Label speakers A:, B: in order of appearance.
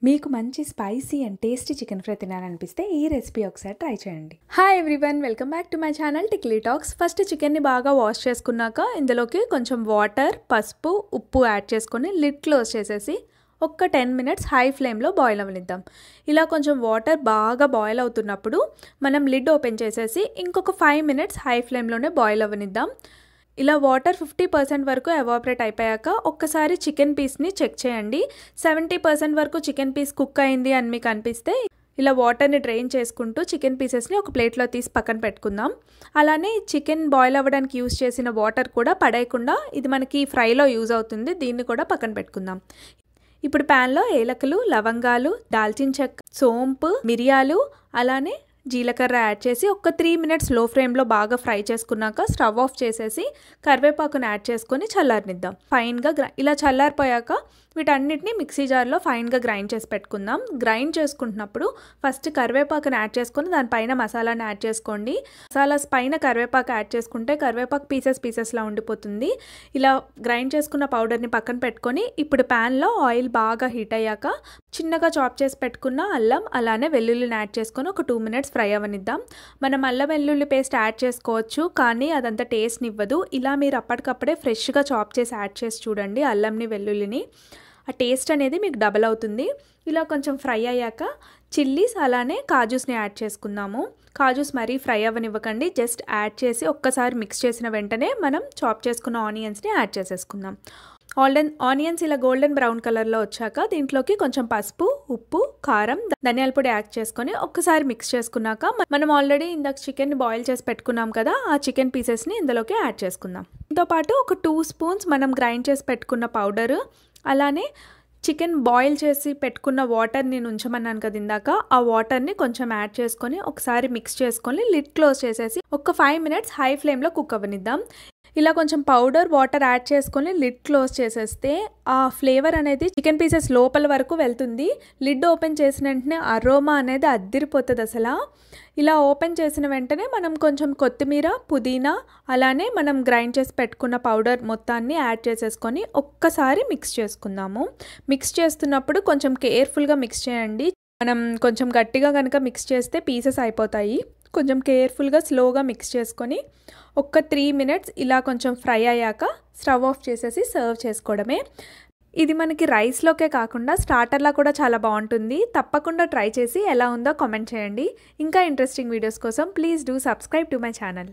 A: మీకు మంచి spicy and tasty chicken fry తినాలనిపిస్తే ఈ రెసిపీ ఒకసారి ట్రై చేయండి. Hi everyone, welcome back to my channel Tickly Talks. First చికెన్ని బాగా వాష్ చేసుకున్నాక ఇందులోకి కొంచెం వాటర్, పసుపు, ఉప్పు యాడ్ చేసుకొని లిడ్ క్లోజ్ చేసేసి ఒక్క 10 minutes హై ఫ్లేమ్లో బాయిల్ అవ్వనిద్దాం. ఇలా కొంచెం వాటర్ బాగా బాయిల్ అవుతున్నప్పుడు మనం లిడ్ ఓపెన్ చేసేసి ఇంకొక 5 minutes హై ఫ్లేమ్లోనే బాయిల్ అవ్వనిద్దాం. ఇలా వాటర్ 50% వరకు ఎవాపరేట్ అయిపోయాక ఒక్కసారి చికెన్ పీస్ని చెక్ చేయండి. 70% వరకు చికెన్ పీస్ కుక్ అయింది అని మీకు అనిపిస్తే ఇలా వాటర్ని డ్రైన్ చేసుకుంటూ చికెన్ పీసెస్ని ఒక ప్లేట్లో తీసి పక్కన పెట్టుకుందాం. అలానే చికెన్ బాయిల్ అవ్వడానికి యూజ్ చేసిన వాటర్ కూడా పడేయకుండా ఇది మనకి ఫ్రైలో యూజ్ అవుతుంది, దీన్ని కూడా పక్కన పెట్టుకుందాం. ఇప్పుడు ప్యాన్లో ఏలకులు, లవంగాలు, దాల్చిన చెక్క, సోంపు, మిరియాలు, అలానే జీలకర్ర యాడ్ చేసి ఒక 3 minutes లో ఫ్లేమ్లో బాగా ఫ్రై చేసుకున్నాక స్టవ్ ఆఫ్ చేసేసి కరివేపాకును యాడ్ చేసుకొని చల్లారనిద్దాం. ఫైన్గా ఇలా చల్లారిపోయాక వీటన్నిటిని మిక్సీ జార్లో ఫైన్గా గ్రైండ్ చేసి పెట్టుకుందాం. గ్రైండ్ చేసుకుంటున్నప్పుడు ఫస్ట్ కరివేపాకును యాడ్ చేసుకొని దానిపైన మసాలాను యాడ్ చేసుకోండి. మసాలాస్ పైన కరివేపాకు యాడ్ చేసుకుంటే కరివేపాకు పీసెస్లా ఉండిపోతుంది. ఇలా గ్రైండ్ చేసుకున్న పౌడర్ని పక్కన పెట్టుకొని ఇప్పుడు ప్యాన్లో ఆయిల్ బాగా హీట్ అయ్యాక చిన్నగా చాప్ చేసి పెట్టుకున్న అల్లం అలానే వెల్లుల్లిని యాడ్ చేసుకొని ఒక 2 minutes ఫ్రై అవ్వనిద్దాం. మనం అల్లం వెల్లుల్లి పేస్ట్ యాడ్ చేసుకోవచ్చు, కానీ అదంతా టేస్ట్ని ఇవ్వదు. ఇలా మీరు అప్పటికప్పుడే ఫ్రెష్గా చాప్ చేసి యాడ్ చేసి చూడండి అల్లంని, వెల్లుల్లిని. ఆ టేస్ట్ అనేది మీకు డబల్ అవుతుంది. ఇలా కొంచెం ఫ్రై అయ్యాక చిల్లీస్ అలానే కాజూస్ని యాడ్ చేసుకుందాము. కాజూస్ మరీ ఫ్రై అవ్వనివ్వకండి, జస్ట్ యాడ్ చేసి ఒక్కసారి మిక్స్ చేసిన వెంటనే మనం చాప్ చేసుకున్న ఆనియన్స్ని యాడ్ చేసేసుకుందాం. ఆనియన్స్ ఇలా గోల్డెన్ బ్రౌన్ కలర్లో వచ్చాక దీంట్లోకి కొంచెం పసుపు, ఉప్పు, కారం, ధనియాల పొడి యాడ్ చేసుకొని ఒక్కసారి మిక్స్ చేసుకున్నాక మనం ఆల్రెడీ ఇందాక చికెన్ బాయిల్ చేసి పెట్టుకున్నాం కదా, ఆ చికెన్ పీసెస్ని ఇందులోకి యాడ్ చేసుకుందాం. దీంతోపాటు ఒక 2 spoons మనం గ్రైండ్ చేసి పెట్టుకున్న పౌడరు, అలానే చికెన్ బాయిల్ చేసి పెట్టుకున్న వాటర్ని ఉంచమన్నాను కదా ఇందాక, ఆ వాటర్ని కొంచెం యాడ్ చేసుకొని ఒకసారి మిక్స్ చేసుకొని లిడ్ క్లోజ్ చేసేసి ఒక 5 minutes హై ఫ్లేమ్లో కుక్ అవ్వనిద్దాం. ఇలా కొంచెం పౌడర్, వాటర్ యాడ్ చేసుకొని లిడ్ క్లోజ్ చేసేస్తే ఆ ఫ్లేవర్ అనేది చికెన్ పీసెస్ లోపల వరకు వెళ్తుంది. లిడ్ ఓపెన్ చేసిన వెంటనే అరోమా అనేది అద్దిరిపోతుంది అసలు. ఇలా ఓపెన్ చేసిన వెంటనే మనం కొంచెం కొత్తిమీర, పుదీనా, అలానే మనం గ్రైండ్ చేసి పెట్టుకున్న పౌడర్ మొత్తాన్ని యాడ్ చేసేసుకొని ఒక్కసారి మిక్స్ చేసుకుందాము. మిక్స్ చేస్తున్నప్పుడు కొంచెం కేర్ఫుల్గా మిక్స్ చేయండి. మనం కొంచెం గట్టిగా కనుక మిక్స్ చేస్తే పీసెస్ అయిపోతాయి. కొంచెం కేర్ఫుల్గా స్లోగా మిక్స్ చేసుకొని ఒక్క 3 minutes ఇలా కొంచెం ఫ్రై అయ్యాక స్టవ్ ఆఫ్ చేసేసి సర్వ్ చేసుకోవడమే. ఇది మనకి రైస్లోకే కాకుండా స్టార్టర్లా కూడా చాలా బాగుంటుంది. తప్పకుండా ట్రై చేసి ఎలా ఉందో కామెంట్ చేయండి. ఇంకా ఇంట్రెస్టింగ్ వీడియోస్ కోసం please do subscribe to my channel.